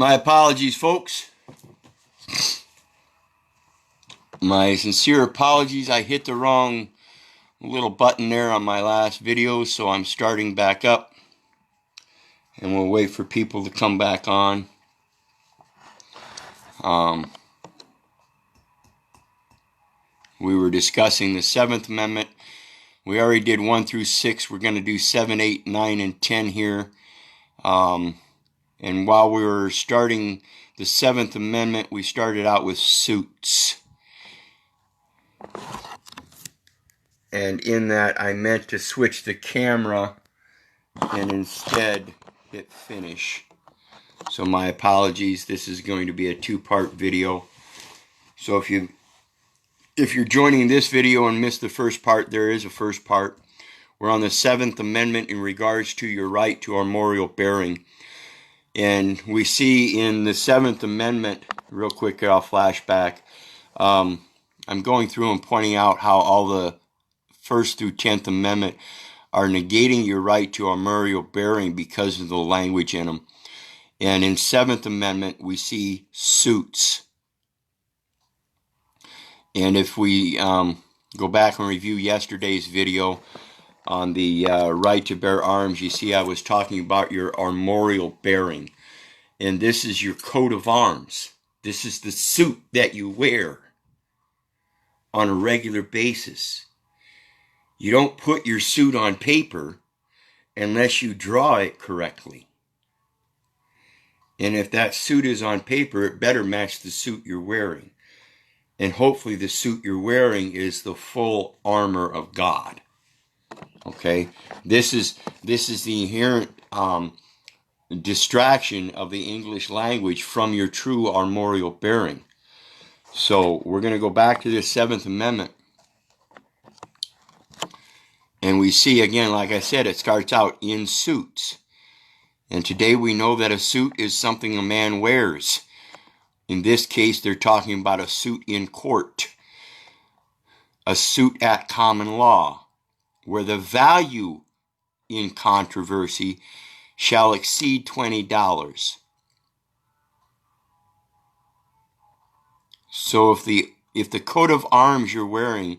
My apologies, folks. My sincere apologies. I hit the wrong little button there on my last video, so I'm starting back up. And we'll wait for people to come back on. We were discussing the 7th Amendment. We already did 1 through 6. We're going to do 7, 8, 9, and 10 here. And while we were starting the 7th Amendment, we started out with suits. And in that, I meant to switch the camera and instead hit finish. So my apologies. This is going to be a 2-part video. So if you're joining this video and missed the first part, there is a first part. We're on the 7th Amendment in regards to your right to armorial bearing. And we see in the 7th Amendment, real quick, I'll flash back. I'm going through and pointing out how all the 1st through 10th Amendment are negating your right to armorial bearing because of the language in them. And in 7th Amendment, we see suits. And if we go back and review yesterday's video on the right to bear arms, you see I was talking about your armorial bearing. And this is your coat of arms. This is the suit that you wear on a regular basis. You don't put your suit on paper unless you draw it correctly. And if that suit is on paper, it better match the suit you're wearing. And hopefully the suit you're wearing is the full armor of God. Okay? This is the inherent distraction of the English language from your true armorial bearing. So we're going to go back to this 7th Amendment. And we see, again, like I said, it starts out in suits. And today we know that a suit is something a man wears. In this case, they're talking about a suit in court. A suit at common law, where the value in controversy shall exceed $20. So if the coat of arms you're wearing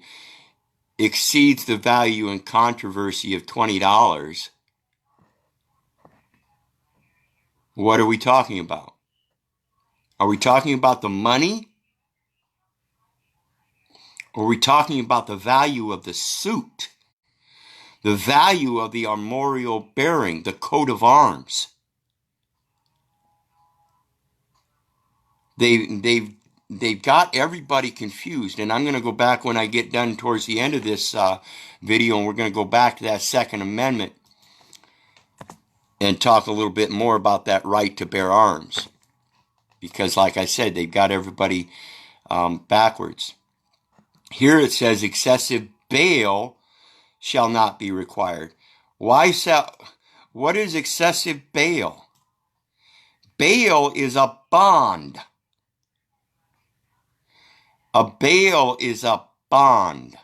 exceeds the value in controversy of $20, what are we talking about? Are we talking about the money? Or are we talking about the value of the suit? The value of the armorial bearing, the coat of arms? They've got everybody confused, and I'm going to go back when I get done towards the end of this video, and we're going to go back to that 2nd Amendment and talk a little bit more about that right to bear arms. Because, like I said, they've got everybody backwards. Here it says, excessive bail shall not be required. What is excessive bail? Bail is a bond. A bail is a bond.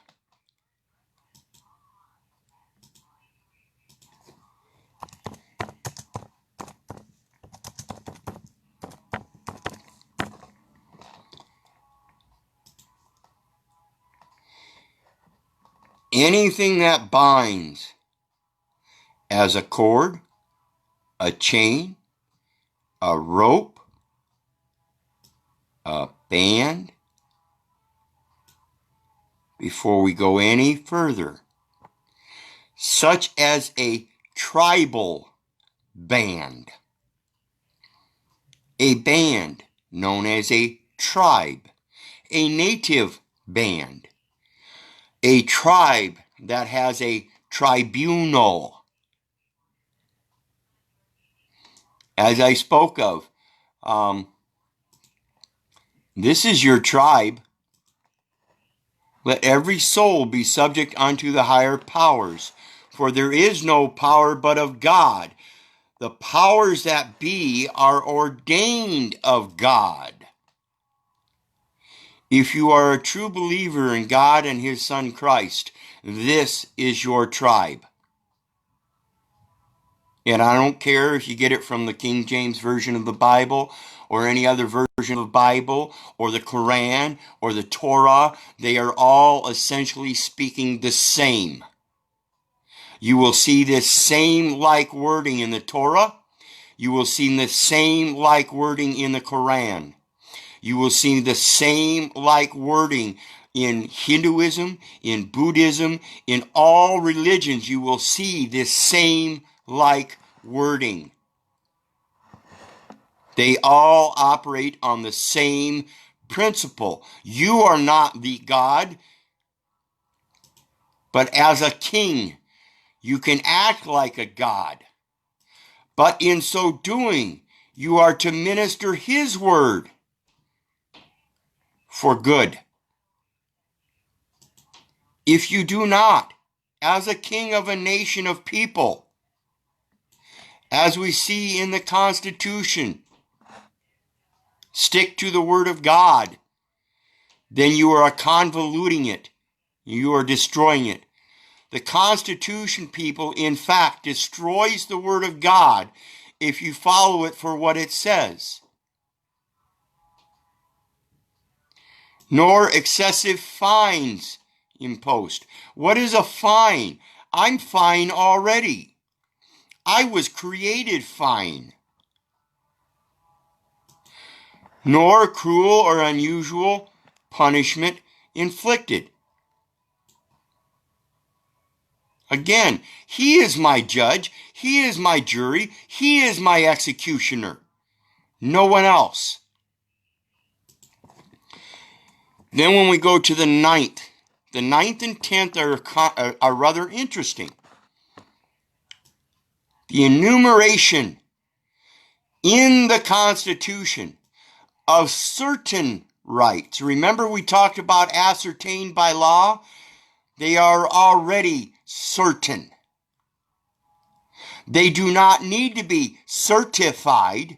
Anything that binds as a cord, a chain, a rope, a band. Before we go any further, such as a tribal band. A band known as a tribe. A native band. A tribe that has a tribunal. As I spoke of, this is your tribe. Let every soul be subject unto the higher powers, for there is no power but of God. The powers that be are ordained of God. If you are a true believer in God and His Son Christ, this is your tribe. And I don't care if you get it from the King James Version of the Bible or any other version of the Bible or the Quran or the Torah. They are all essentially speaking the same. You will see this same like wording in the Torah. You will see the same like wording in the Quran. You will see the same like wording in Hinduism, in Buddhism, in all religions. You will see this same like wording. They all operate on the same principle. You are not the God, but as a king, you can act like a God. But in so doing, you are to minister his word for good. If you do not, as a king of a nation of people, as we see in the Constitution, stick to the word of God, then you are convoluting it. You are destroying it. The Constitution, people, in fact, destroys the word of God if you follow it for what it says. Nor excessive fines imposed. What is a fine? I'm fine already. I was created fine. Nor cruel or unusual punishment inflicted. Again, he is my judge, he is my jury, he is my executioner. No one else. Then when we go to the ninth and 10th are rather interesting. The enumeration in the Constitution of certain rights. Remember we talked about ascertained by law? They are already certain. They do not need to be certified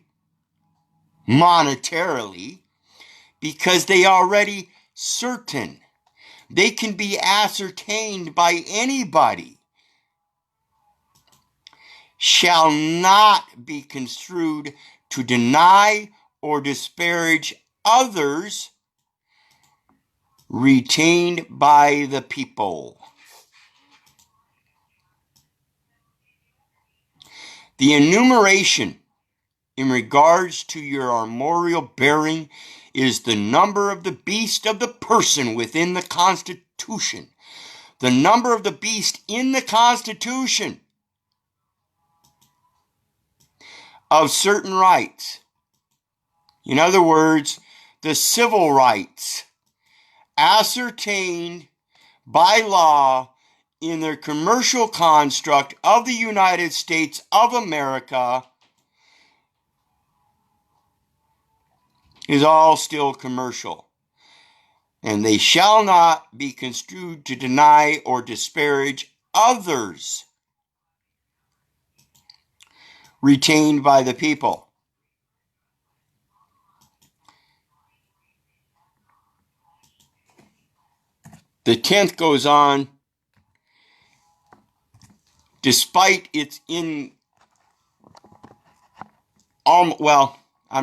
monetarily because they are already certain. They can be ascertained by anybody. Shall not be construed to deny or disparage others retained by the people. The enumeration in regards to your armorial bearing is the number of the beast of the person within the Constitution. The number of the beast in the Constitution of certain rights. In other words, the civil rights ascertained by law in the commercial construct of the United States of America is all still commercial. And they shall not be construed to deny or disparage others retained by the people. The 10th goes on, despite its I'm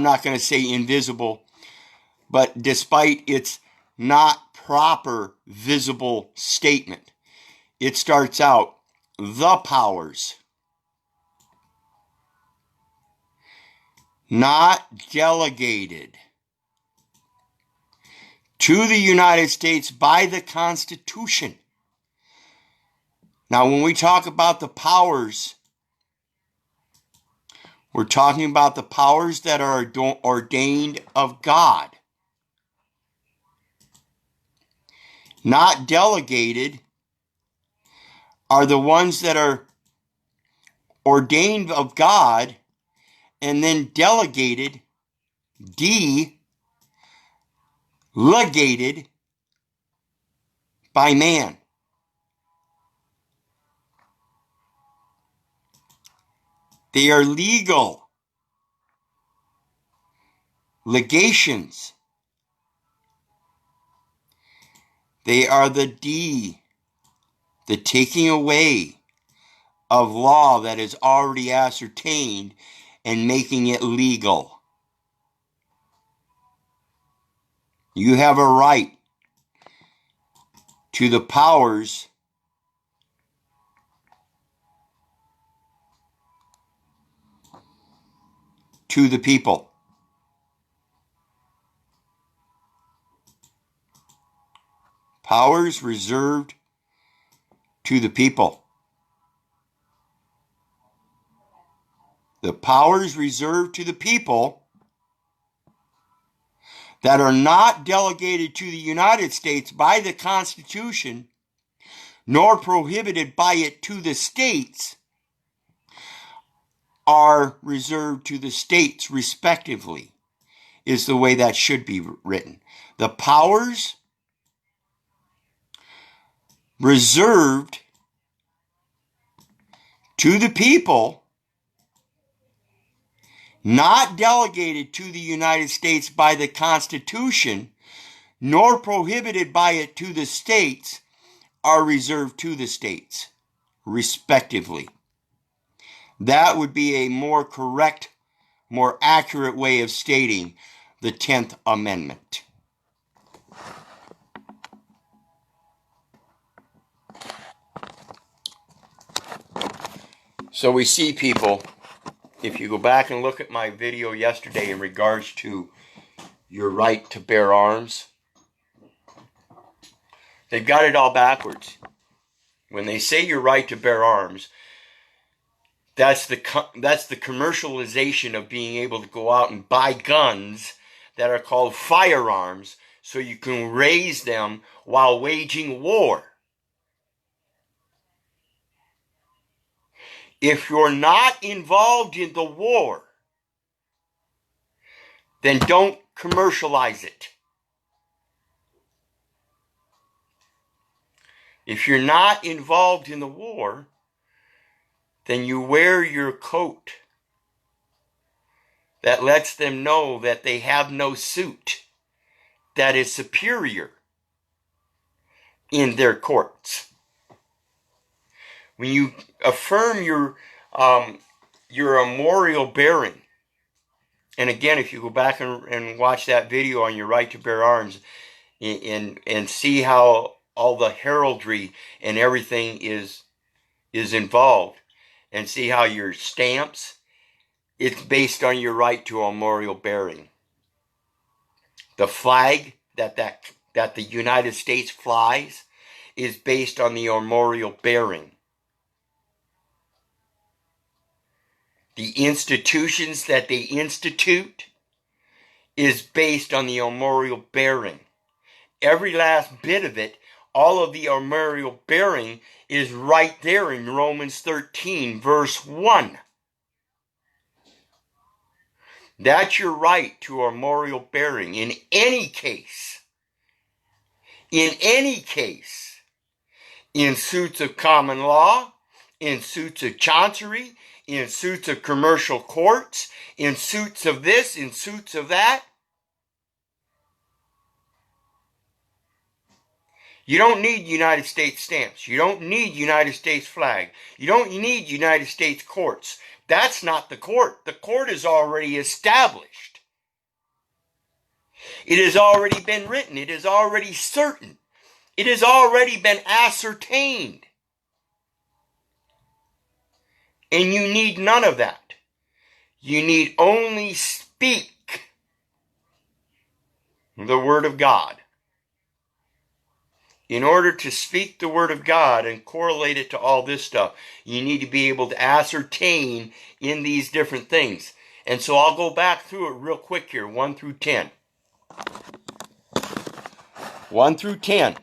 not going to say invisible, but despite its not proper visible statement, it starts out, the powers, not delegated to the United States by the Constitution. Now, when we talk about the powers, we're talking about the powers that are ordained of God. Not delegated are the ones that are ordained of God and then delegated, delegated by man. They are legal legations. They are the taking away of law that is already ascertained and making it legal. You have a right to the powers to the people. Powers reserved to the people. The powers reserved to the people that are not delegated to the United States by the Constitution, nor prohibited by it to the states, are reserved to the states respectively, is the way that should be written. The powers reserved to the people, not delegated to the United States by the Constitution, nor prohibited by it to the states, are reserved to the states, respectively. That would be a more correct, more accurate way of stating the 10th Amendment. So we see, people, if you go back and look at my video yesterday in regards to your right to bear arms, they've got it all backwards. When they say your right to bear arms, that's the commercialization of being able to go out and buy guns that are called firearms so you can raise them while waging war. If you're not involved in the war, then don't commercialize it. If you're not involved in the war, then you wear your coat that lets them know that they have no suit that is superior in their courts. When you affirm your armorial bearing, and again, if you go back and watch that video on your right to bear arms and see how all the heraldry and everything is involved, and see how your stamps, it's based on your right to armorial bearing. The flag that the United States flies is based on the armorial bearing. The institutions that they institute is based on the armorial bearing. Every last bit of it, all of the armorial bearing is right there in Romans 13, verse 1. That's your right to armorial bearing in any case. In any case. In suits of common law, in suits of chancery, in suits of commercial courts, in suits of this, in suits of that. You don't need United States stamps. You don't need United States flag. You don't need United States courts. That's not the court. The court is already established. It has already been written. It is already certain. It has already been ascertained. And you need none of that. You need only speak the Word of God. In order to speak the Word of God and correlate it to all this stuff, you need to be able to ascertain in these different things. And so I'll go back through it real quick here, 1 through 10. 1 through 10.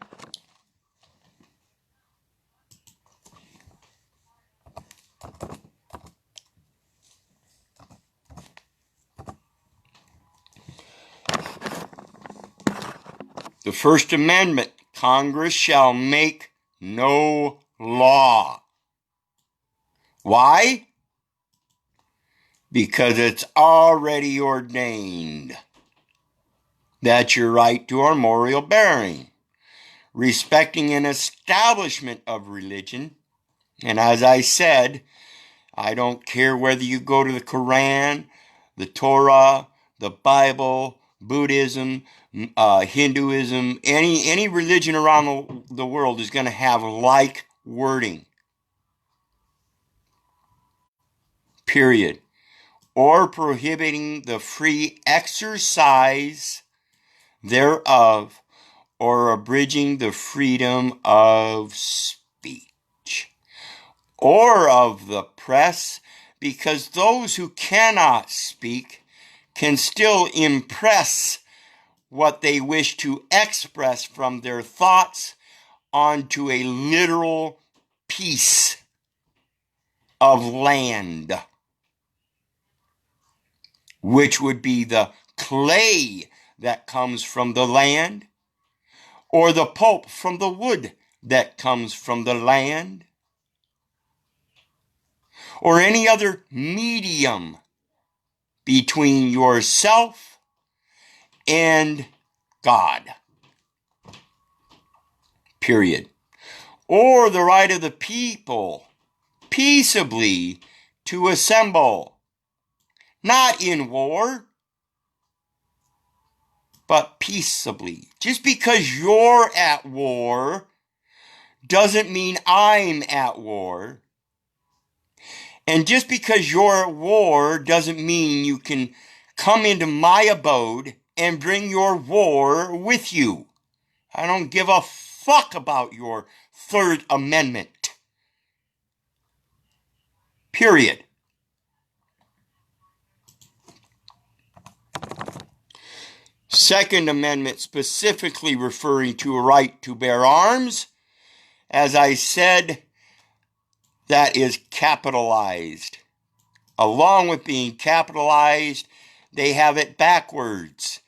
The First Amendment, Congress shall make no law. Why? Because it's already ordained. That's your right to armorial bearing. Respecting an establishment of religion And as I said, I don't care whether you go to the Quran, the Torah, the Bible, Buddhism, Hinduism, any religion around the world is going to have like wording. Period. Or prohibiting the free exercise thereof, or abridging the freedom of speech, or of the press, because those who cannot speak can still impress what they wish to express from their thoughts onto a literal piece of land, which would be the clay that comes from the land, or the pulp from the wood that comes from the land, or any other medium between yourself and God. Period. Or the right of the people peaceably to assemble, not in war, but peaceably. Just because you're at war doesn't mean I'm at war. And just because you're at war doesn't mean you can come into my abode and bring your war with you. I don't give a fuck about your Third Amendment. Period. Second Amendment specifically referring to a right to bear arms. As I said, that is capitalized. Along with being capitalized, they have it backwards.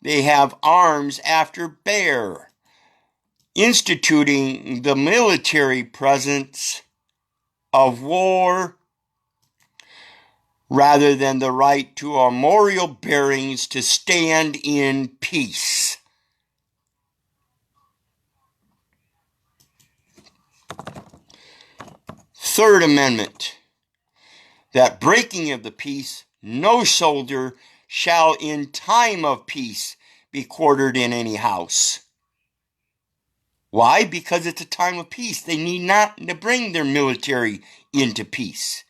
They have arms after bear, instituting the military presence of war rather than the right to armorial bearings to stand in peace. Third Amendment, that breaking of the peace, no soldier shall in time of peace be quartered in any house. Why? Because it's a time of peace. They need not to bring their military into peace.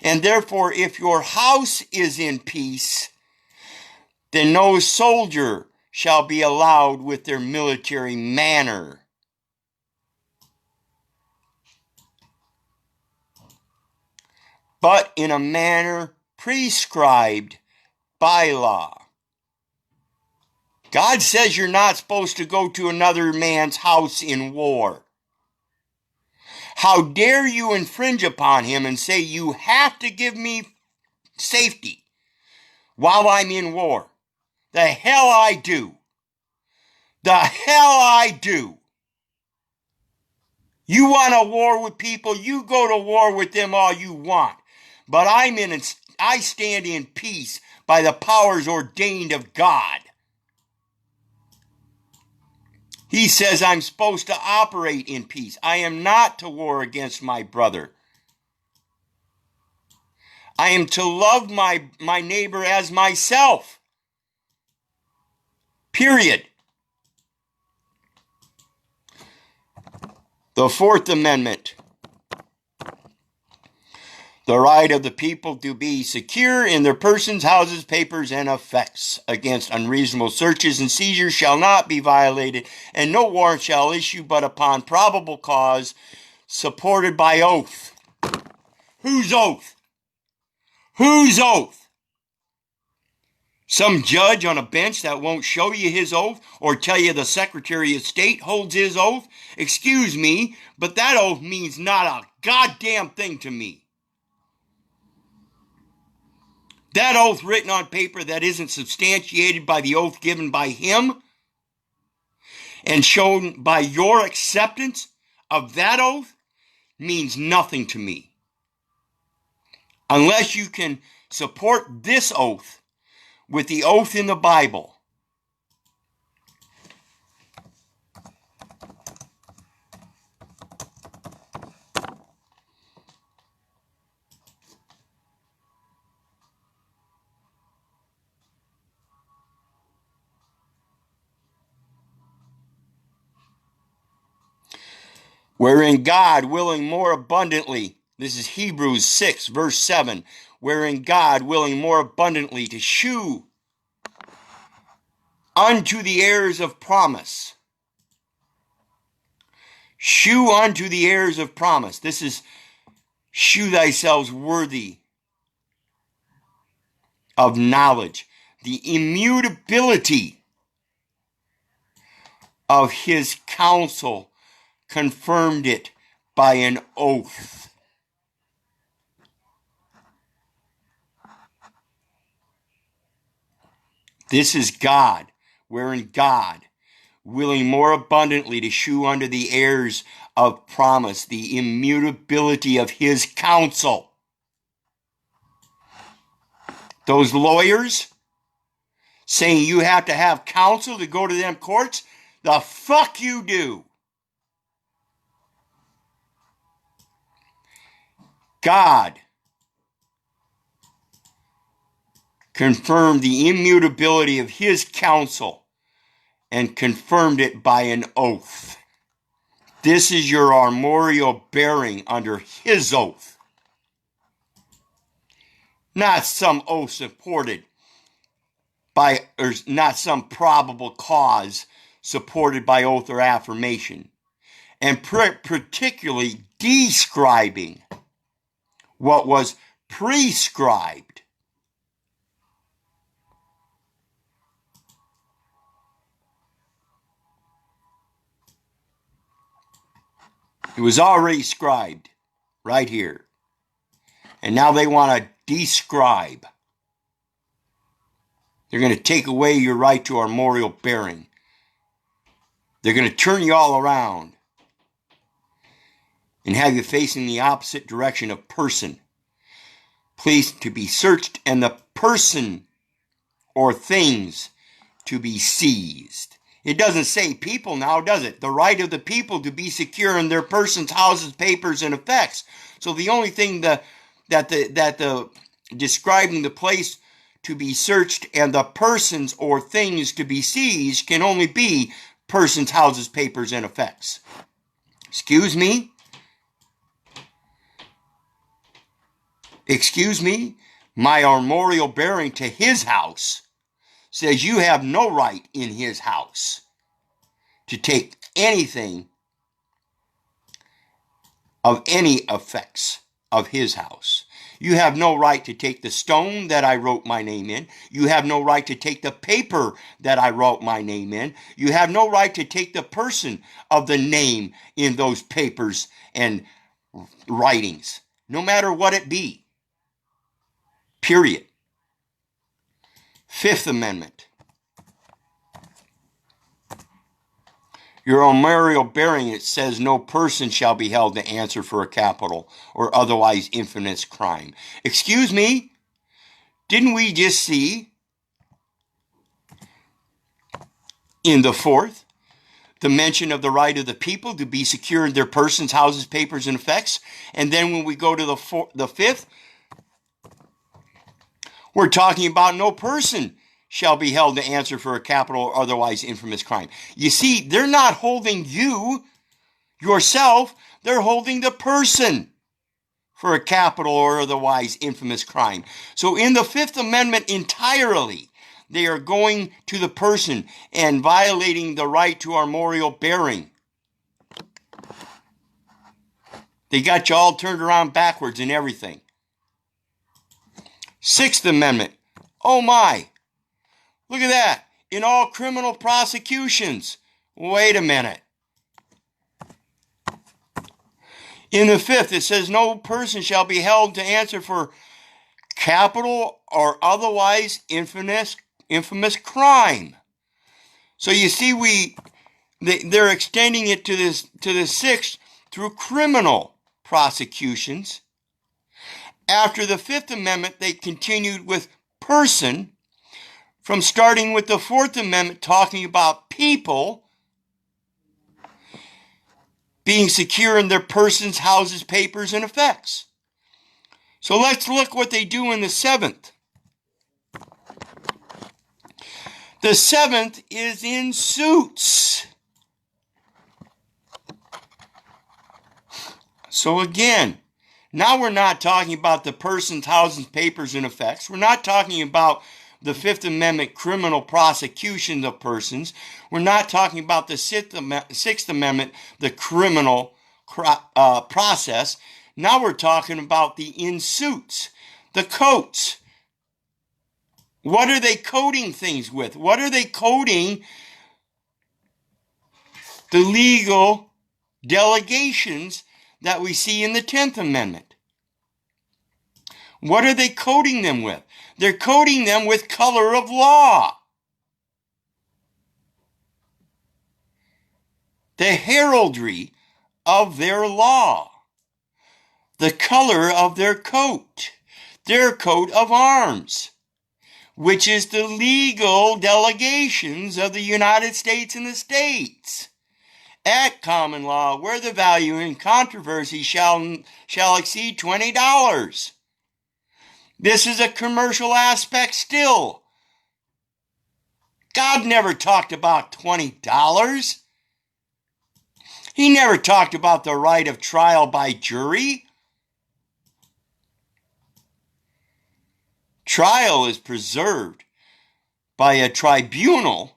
And therefore, if your house is in peace, then no soldier shall be allowed with their military manner. But in a manner prescribed by law. God says you're not supposed to go to another man's house in war. How dare you infringe upon him and say you have to give me safety while I'm in war? The hell I do. The hell I do. You want a war with people, you go to war with them all you want. But I stand in peace by the powers ordained of God. He says I'm supposed to operate in peace. I am not to war against my brother. I am to love my neighbor as myself. Period. The Fourth Amendment. The right of the people to be secure in their persons, houses, papers, and effects against unreasonable searches and seizures shall not be violated, and no warrant shall issue but upon probable cause, supported by oath. Whose oath? Whose oath? Some judge on a bench that won't show you his oath or tell you the Secretary of State holds his oath? Excuse me, but that oath means not a goddamn thing to me. That oath written on paper that isn't substantiated by the oath given by him and shown by your acceptance of that oath means nothing to me. Unless you can support this oath with the oath in the Bible. wherein God, willing more abundantly, this is Hebrews 6, verse 7, wherein God, willing more abundantly to shew unto the heirs of promise. Shew unto the heirs of promise. This is shew thyself worthy of knowledge. The immutability of his counsel confirmed it by an oath. This is God, wherein God, willing more abundantly to shew unto the heirs of promise the immutability of his counsel. Those lawyers saying you have to have counsel to go to them courts, the fuck you do. God confirmed the immutability of his counsel and confirmed it by an oath. This is your armorial bearing under his oath. Not some oath supported by, or not some probable cause supported by oath or affirmation. And particularly describing what was prescribed. It was already scribed right here. And now they want to describe. They're going to take away your right to armorial bearing. They're going to turn you all around and have you facing the opposite direction of person. Place to be searched and the person or things to be seized. It doesn't say people now, does it? The right of the people to be secure in their persons, houses, papers, and effects. So the only thing that the describing the place to be searched and the persons or things to be seized can only be persons, houses, papers, and effects. Excuse me? Excuse me? My armorial bearing to his house says you have no right in his house to take anything of any effects of his house. You have no right to take the stone that I wrote my name in. You have no right to take the paper that I wrote my name in. You have no right to take the person of the name in those papers and writings, no matter what it be. Period. Fifth Amendment. Your armorial bearing, it says, no person shall be held to answer for a capital or otherwise infamous crime. Excuse me? Didn't we just see in the fourth the mention of the right of the people to be secure in their persons, houses, papers, and effects? And then when we go to the fifth, we're talking about no person shall be held to answer for a capital or otherwise infamous crime. You see, they're not holding you, yourself, they're holding the person for a capital or otherwise infamous crime. So in the Fifth Amendment entirely, they are going to the person and violating the right to armorial bearing. They got you all turned around backwards and everything. Sixth Amendment. Oh my. Look at that. In all criminal prosecutions. Wait a minute. In the fifth, it says no person shall be held to answer for capital or otherwise infamous crime. So you see, they're extending it to the sixth through criminal prosecutions. After the Fifth Amendment, they continued with person, from starting with the Fourth Amendment talking about people being secure in their persons, houses, papers, and effects. So let's look what they do in the seventh. The seventh is in suits. So again, now we're not talking about the persons, houses, papers, and effects. We're not talking about the Fifth Amendment criminal prosecution of persons. We're not talking about the Sixth Amendment, the criminal process. Now we're talking about the in-suits, the coats. What are they coating things with? What are they coating the legal delegations that we see in the 10th Amendment? What are they coating them with? They're coating them with color of law. The heraldry of their law. The color of their coat of arms, which is the legal delegations of the United States and the states. At common law, where the value in controversy shall exceed $20. This is a commercial aspect still. God never talked about $20. He never talked about the right of trial by jury. Trial is preserved by a tribunal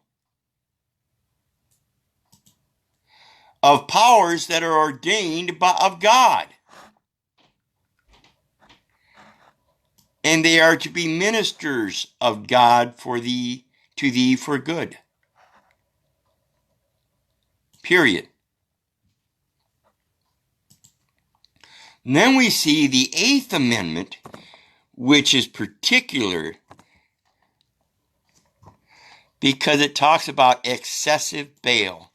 of powers that are ordained of God. And they are to be ministers of God to thee for good. Period. And then we see the Eighth Amendment, which is particular because it talks about excessive bail.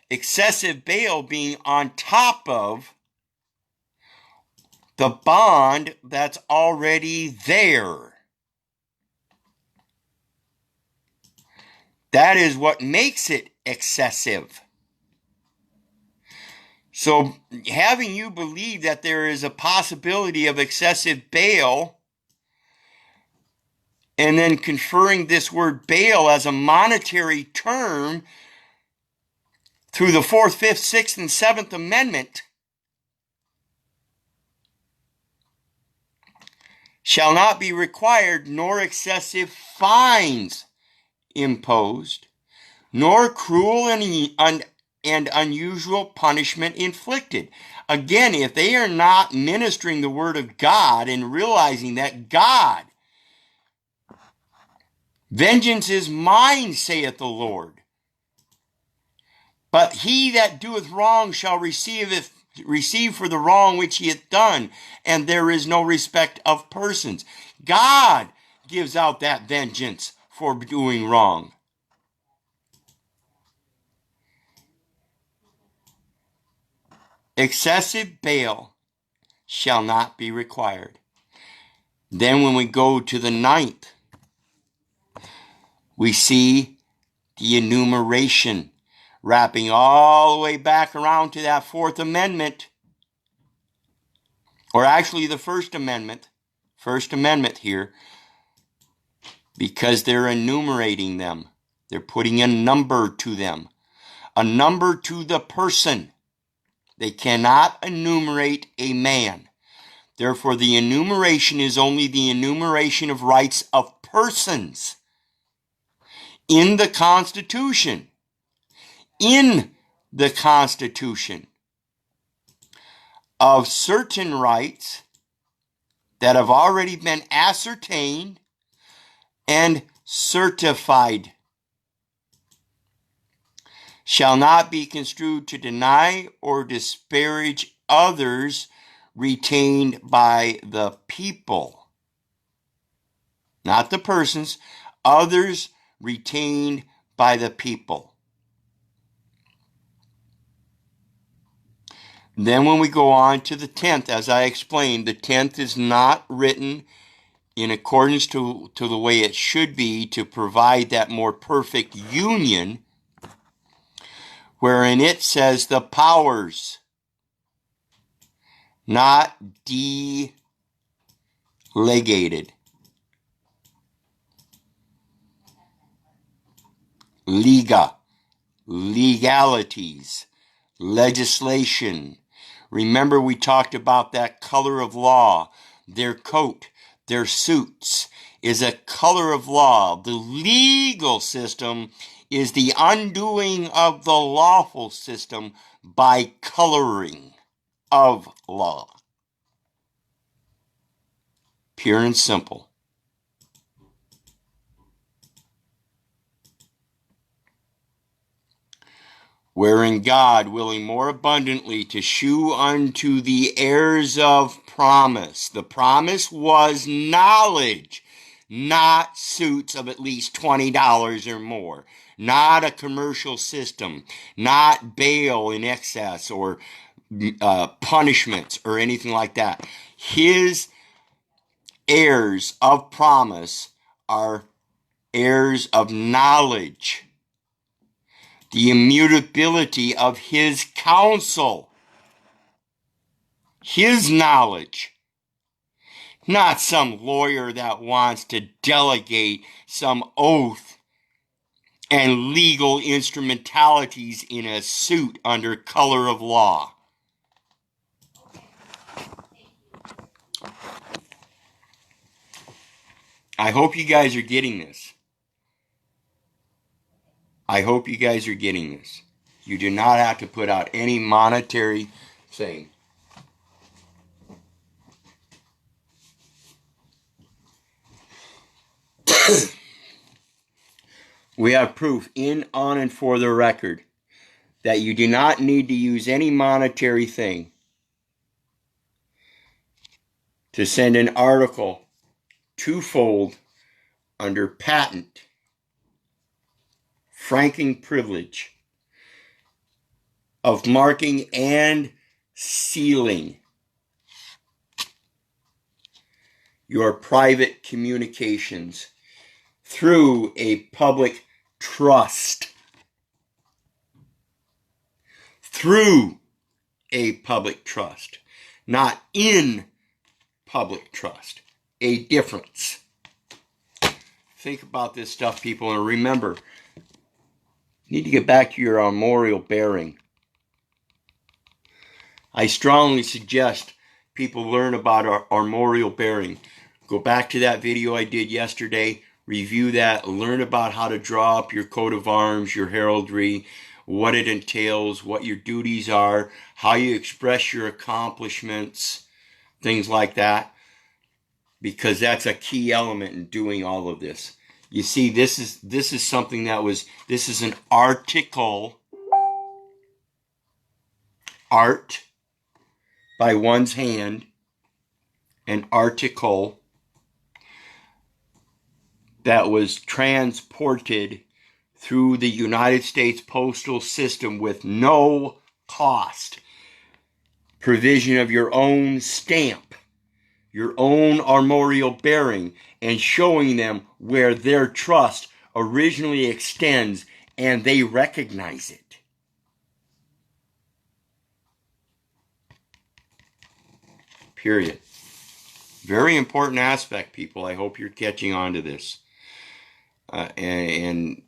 Excessive bail being on top of the bond that's already there. That is what makes it excessive. So having you believe that there is a possibility of excessive bail and then conferring this word bail as a monetary term through the 4th, 5th, 6th, and 7th Amendment shall not be required, nor excessive fines imposed, nor cruel and unusual punishment inflicted. Again, if they are not ministering the word of God and realizing that God, vengeance is mine, saith the Lord, but he that doeth wrong shall receive for the wrong which he hath done, and there is no respect of persons. God gives out that vengeance for doing wrong. Excessive bail shall not be required. Then when we go to the 9th, we see the enumeration, wrapping all the way back around to that 4th Amendment, or actually the First Amendment here, because they're enumerating them. They're putting a number to them, a number to the person. They cannot enumerate a man. Therefore, the enumeration is only the enumeration of rights of persons in the Constitution. In the Constitution of certain rights that have already been ascertained and certified, shall not be construed to deny or disparage others retained by the people. Not the persons, others retained by the people. Then when we go on to the 10th, as I explained, the 10th is not written in accordance to the way it should be to provide that more perfect union, wherein it says the powers, not delegated. Legalities, legislation, Remember, we talked about that color of law. Their coat, their suits is a color of law. The legal system is the undoing of the lawful system by coloring of law. Pure and simple. Wherein God, willing more abundantly to shew unto the heirs of promise. The promise was knowledge, not suits of at least $20 or more, not a commercial system, not bail in excess or punishments or anything like that. His heirs of promise are heirs of knowledge. The immutability of his counsel, his knowledge, not some lawyer that wants to delegate some oath and legal instrumentalities in a suit under color of law. I hope you guys are getting this. I hope you guys are getting this. You do not have to put out any monetary thing. We have proof in, on, and for the record that you do not need to use any monetary thing to send an article twofold under patent, franking privilege of marking and sealing your private communications through a public trust. Through a public trust, not in public trust. A difference. Think about this stuff, people, and remember, you need to get back to your armorial bearing. I strongly suggest people learn about our armorial bearing. Go back to that video I did yesterday, review that, learn about how to draw up your coat of arms, your heraldry, what it entails, what your duties are, how you express your accomplishments, things like that, because that's a key element in doing all of this. You see, this is something this is an article, art by one's hand, an article that was transported through the United States postal system with no cost. Provision of your own stamp, your own armorial bearing, and showing them where their trust originally extends and they recognize it. Period. Very important aspect, people. I hope you're catching on to this. And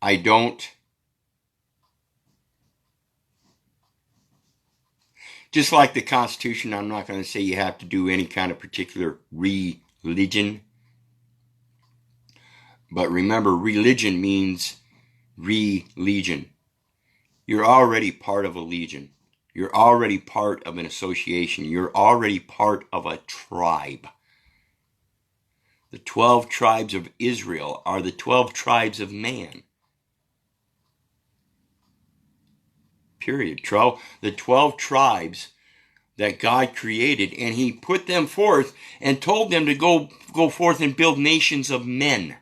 I don't, just like the Constitution, I'm not going to say you have to do any kind of particular religion. But remember, religion means re-legion. You're already part of a legion. You're already part of an association. You're already part of a tribe. The 12 tribes of Israel are the 12 tribes of man. Period. The 12 tribes that God created, and he put them forth and told them to go forth and build nations of men.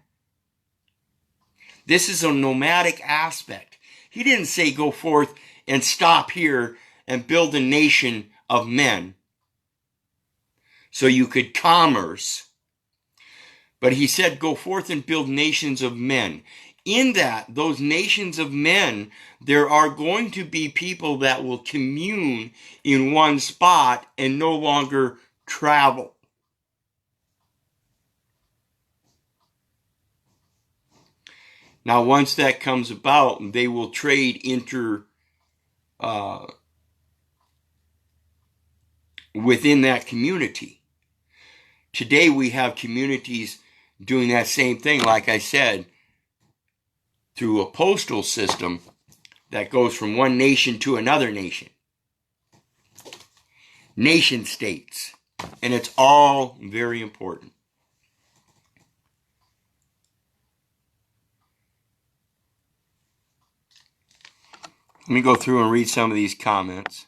This is a nomadic aspect. He didn't say go forth and stop here and build a nation of men so you could commerce. But he said go forth and build nations of men. In that, those nations of men, there are going to be people that will commune in one spot and no longer travel. Now, once that comes about, they will trade within that community. Today, we have communities doing that same thing, like I said, through a postal system that goes from one nation to another nation. Nation states. And it's all very important. Let me go through and read some of these comments.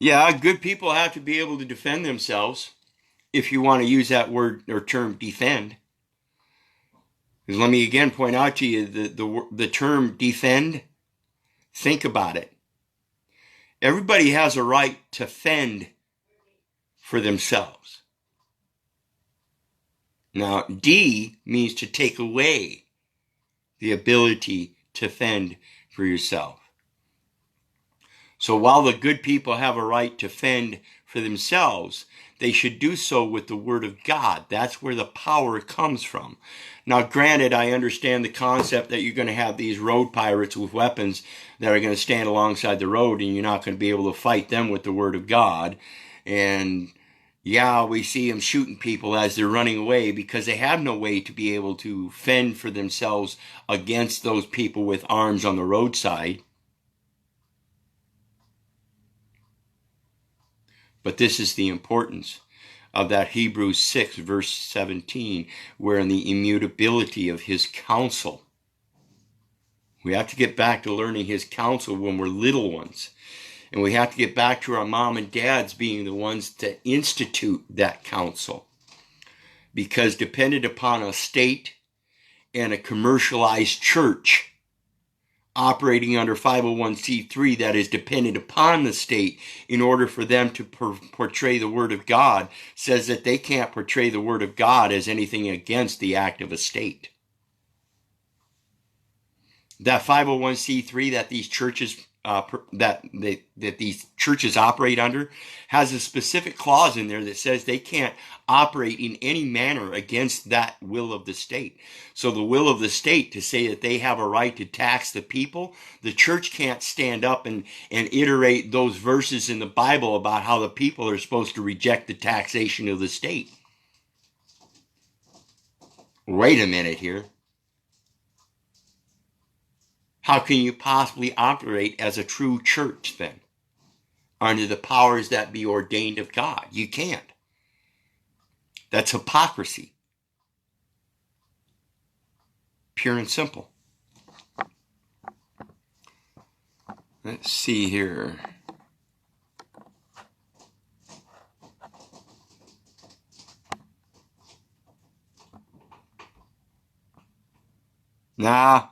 Yeah, good people have to be able to defend themselves, if you want to use that word or term defend. Because let me again point out to you the term defend. Think about it. Everybody has a right to fend for themselves. Now, D means to take away the ability to fend for yourself. So while the good people have a right to fend for themselves, they should do so with the Word of God. That's where the power comes from. Now, granted, I understand the concept that you're going to have these road pirates with weapons that are going to stand alongside the road, and you're not going to be able to fight them with the Word of God. And yeah, we see them shooting people as they're running away because they have no way to be able to fend for themselves against those people with arms on the roadside. But this is the importance of that Hebrews 6 verse 17, wherein the immutability of his counsel. We have to get back to learning his counsel when we're little ones. And we have to get back to our mom and dads being the ones to institute that counsel. Because dependent upon a state and a commercialized church operating under 501c3 that is dependent upon the state in order for them to portray the Word of God, says that they can't portray the Word of God as anything against the act of a state. That 501c3 that these churches that these churches operate under has a specific clause in there that says they can't operate in any manner against that will of the state. So the will of the state to say that they have a right to tax the people, the church can't stand up and iterate those verses in the Bible about how the people are supposed to reject the taxation of the state. Wait a minute here. How can you possibly operate as a true church then? Under the powers that be ordained of God? You can't. That's hypocrisy. Pure and simple. Let's see here. Nah.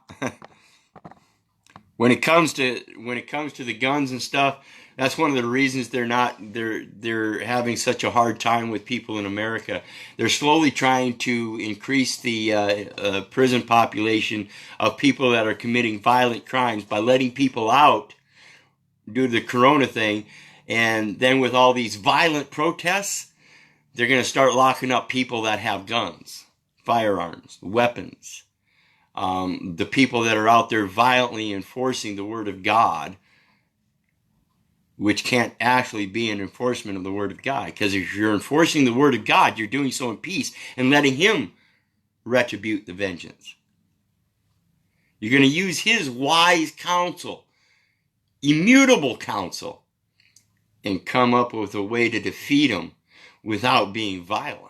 When it comes to the guns and stuff, that's one of the reasons they're having such a hard time with people in America. They're slowly trying to increase the prison population of people that are committing violent crimes by letting people out due to the corona thing, and then with all these violent protests, they're going to start locking up people that have guns, firearms, weapons. The people that are out there violently enforcing the Word of God, which can't actually be an enforcement of the Word of God. Because if you're enforcing the Word of God, you're doing so in peace and letting Him retribute the vengeance. You're going to use His wise counsel, immutable counsel, and come up with a way to defeat Him without being violent.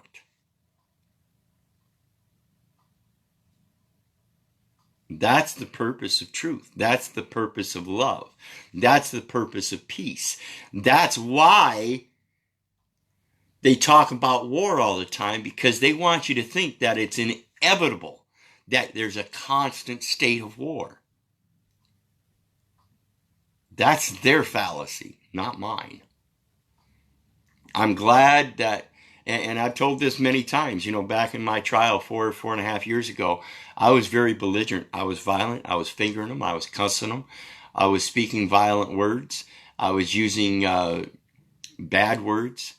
That's the purpose of truth. That's the purpose of love. That's the purpose of peace. That's why they talk about war all the time, because they want you to think that it's inevitable, that there's a constant state of war. That's their fallacy, not mine. I'm glad that And I've told this many times, you know, back in my trial 4.5 years ago, I was very belligerent. I was violent. I was fingering them. I was cussing them. I was speaking violent words. I was using bad words.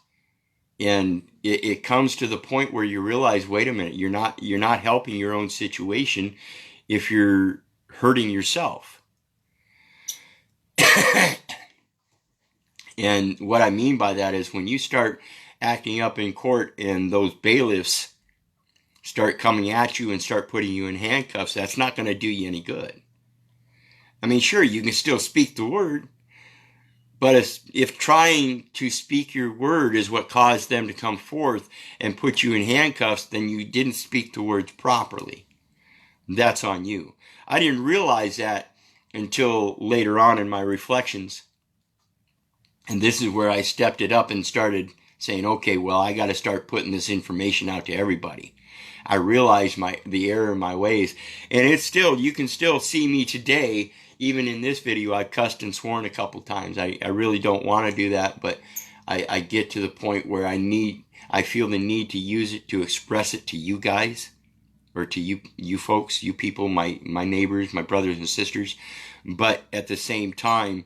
And it comes to the point where you realize, wait a minute, you're not helping your own situation if you're hurting yourself. And what I mean by that is when you start acting up in court and those bailiffs start coming at you and start putting you in handcuffs, that's not going to do you any good. I mean, sure, you can still speak the word, but if trying to speak your word is what caused them to come forth and put you in handcuffs, then you didn't speak the words properly. That's on you. I didn't realize that until later on in my reflections. And this is where I stepped it up and started saying, okay, well, I got to start putting this information out to everybody. I realized the error in my ways. And it's still, you can still see me today. Even in this video, I've cussed and sworn a couple times. I really don't want to do that, but I get to the point where I feel the need to use it to express it to you guys, or to you folks, you people, my neighbors, my brothers and sisters. But at the same time,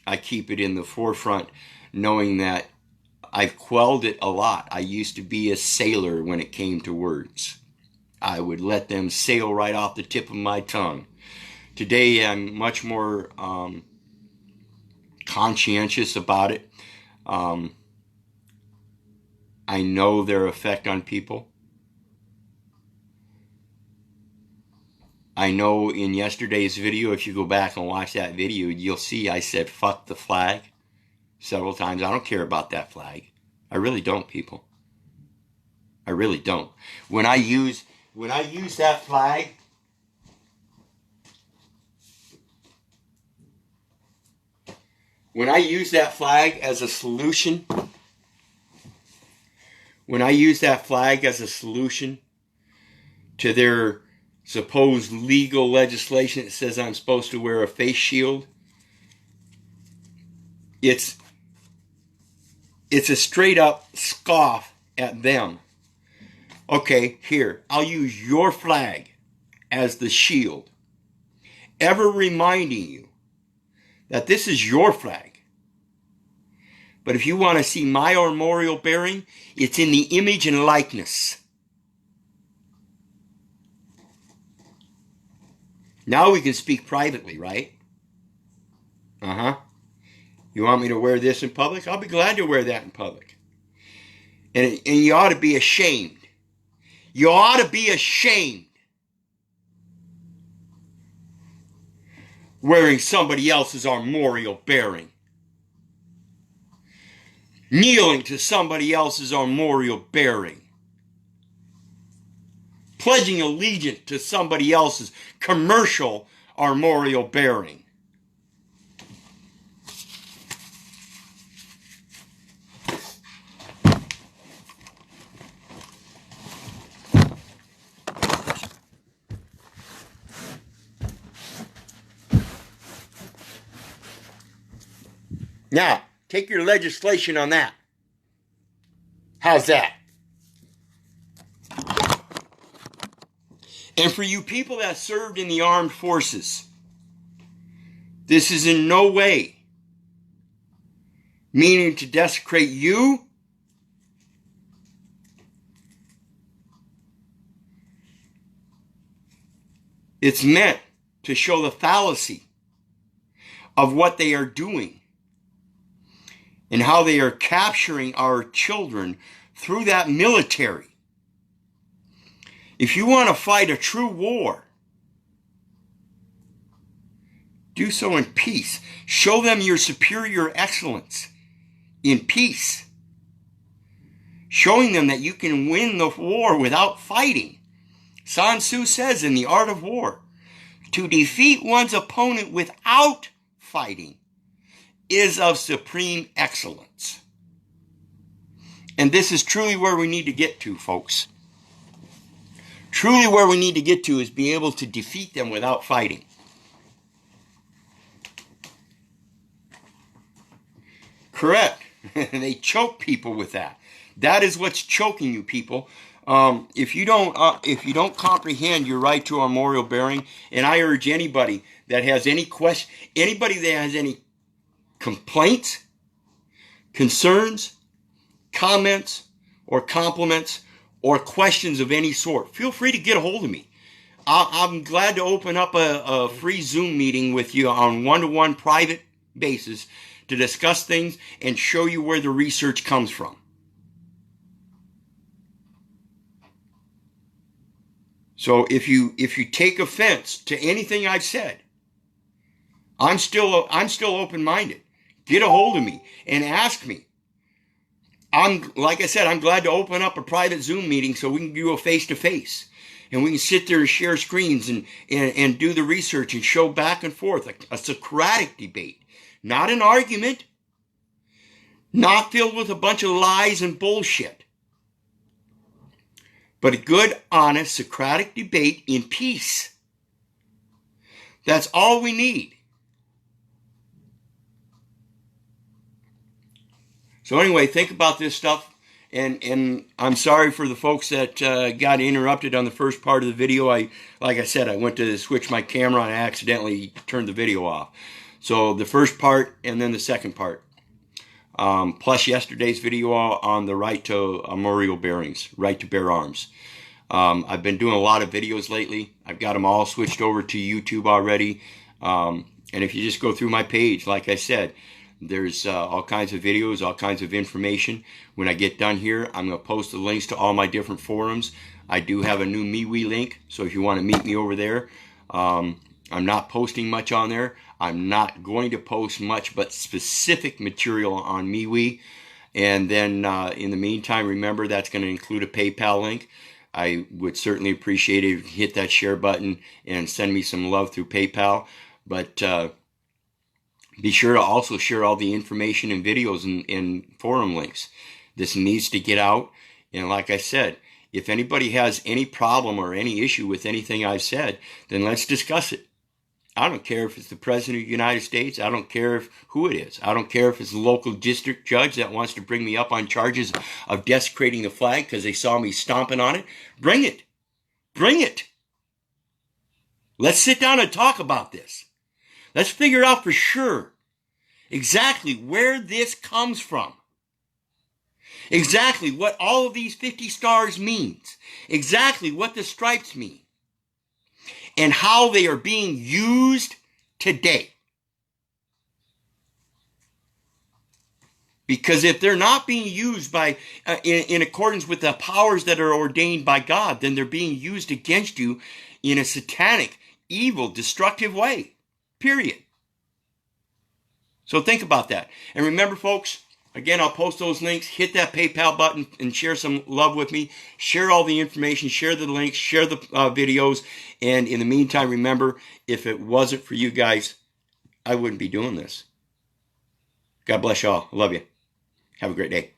I keep it in the forefront, knowing that I've quelled it a lot. I used to be a sailor when it came to words. I would let them sail right off the tip of my tongue. Today, I'm much more conscientious about it. I know their effect on people. I know in yesterday's video, if you go back and watch that video, you'll see I said, fuck the flag several times. I don't care about that flag. I really don't, people. I really don't. When I use that flag, as a solution, to their supposed legal legislation that says I'm supposed to wear a face shield, it's a straight up scoff at them. Okay, here, I'll use your flag as the shield, ever reminding you that this is your flag. But if you want to see my armorial bearing, it's in the image and likeness. Now we can speak privately, right? You want me to wear this in public? I'll be glad to wear that in public. And you ought to be ashamed. You ought to be ashamed wearing somebody else's armorial bearing. Kneeling to somebody else's armorial bearing. Pledging allegiance to somebody else's commercial armorial bearing. Now, take your legislation on that. How's that? And for you people that served in the armed forces, this is in no way meaning to desecrate you. It's meant to show the fallacy of what they are doing and how they are capturing our children through that military. If you want to fight a true war, do so in peace. Show them your superior excellence in peace. Showing them that you can win the war without fighting. Sun Tzu says in The Art of War, to defeat one's opponent without fighting is of supreme excellence. And this is truly where we need to get to, folks. Truly where we need to get to is be able to defeat them without fighting. Correct. They choke people with that. That is what's choking you, people. If you don't comprehend your right to armorial bearing, and I urge anybody that has any question, anybody that has any complaints, concerns, comments, or compliments, or questions of any sort, feel free to get a hold of me. I'm glad to open up a free Zoom meeting with you on one-to-one private basis to discuss things and show you where the research comes from. So if you take offense to anything I've said, I'm still open-minded. Get a hold of me and ask me. Like I said, I'm glad to open up a private Zoom meeting so we can do a face-to-face. And we can sit there and share screens and do the research and show back and forth. A Socratic debate. Not an argument. Not filled with a bunch of lies and bullshit. But a good, honest Socratic debate in peace. That's all we need. So anyway, think about this stuff. And I'm sorry for the folks that got interrupted on the first part of the video. Like I said, I went to switch my camera and I accidentally turned the video off. So the first part and then the second part. Plus yesterday's video on the right to armorial bearings, right to bear arms. I've been doing a lot of videos lately. I've got them all switched over to YouTube already. And if you just go through my page, like I said, there's all kinds of videos, all kinds of information. When I get done here, I'm going to post the links to all my different forums. I do have a new MeWe link, so if you want to meet me over there. I'm not posting much on there. I'm not going to post much but specific material on MeWe. And then in the meantime, remember that's going to include a PayPal link. I would certainly appreciate it if you hit that share button and send me some love through PayPal. But be sure to also share all the information and videos and forum links. This needs to get out. And like I said, if anybody has any problem or any issue with anything I've said, then let's discuss it. I don't care if it's the President of the United States. I don't care who it is. I don't care if it's the local district judge that wants to bring me up on charges of desecrating the flag because they saw me stomping on it. Bring it. Bring it. Let's sit down and talk about this. Let's figure out for sure exactly where this comes from. Exactly what all of these 50 stars means. Exactly what the stripes mean. And how they are being used today. Because if they're not being used by in accordance with the powers that are ordained by God, then they're being used against you in a satanic, evil, destructive way. Period. So think about that. And remember, folks, again, I'll post those links. Hit that PayPal button and share some love with me. Share all the information. Share the links. Share the videos. And in the meantime, remember, if it wasn't for you guys, I wouldn't be doing this. God bless y'all. I love you. Have a great day.